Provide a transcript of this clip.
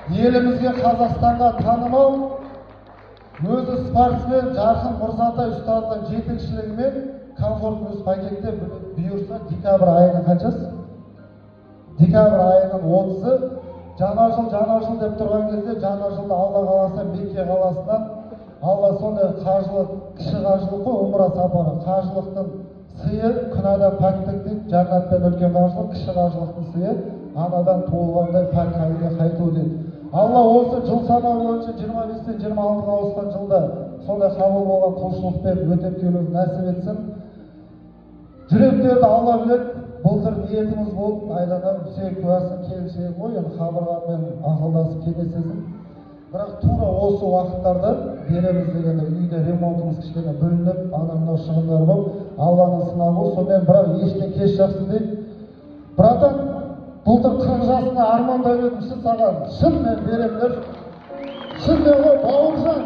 елімізге, Қазақстанға танымал өзі спортсмен Жарқын Мұрзатай ұстаздың жетекшілігімен комфорт плюс пакетте бұйырса декабрь айының қаншасы? Декабрь айының 30-ы жаңа жыл деп тұрған кезде жаңа жылды Алла қаласа Мекке қаласынан Алла сондай қажылық, кіші қажылық қой, умра сапары, қажылықтың сыйы күнәдан пәктік дейді, жәннатпен үлкен қажылық, кіші қажылықтың сыйы анадан туылғандай пәк халге қайту дейді. Алла осы жыл санау бойынша 25-тен 26-ға ауысқан жылда сондай қабыл болған құлшылықпен өтеп келуді нәсіп етсін. Жүректерді Алла біледі, былтыр ниетіміз болып, айдана сүйек куәсін келіншегі ғой, енді қабырғамен ақылдасып кеңесесің. Бірақ тура осы уақыттарда береміз дегенде үйде ремонтымыз кішкене бүлініп, анау шығындар болып, Алланың сынауы, сонымен бірақ ештен кеш жақсы дейді. Братан, былтыр 40 жасына армандай едім, саған шын мен беремін деп. Шын мен ғой, бауыржан.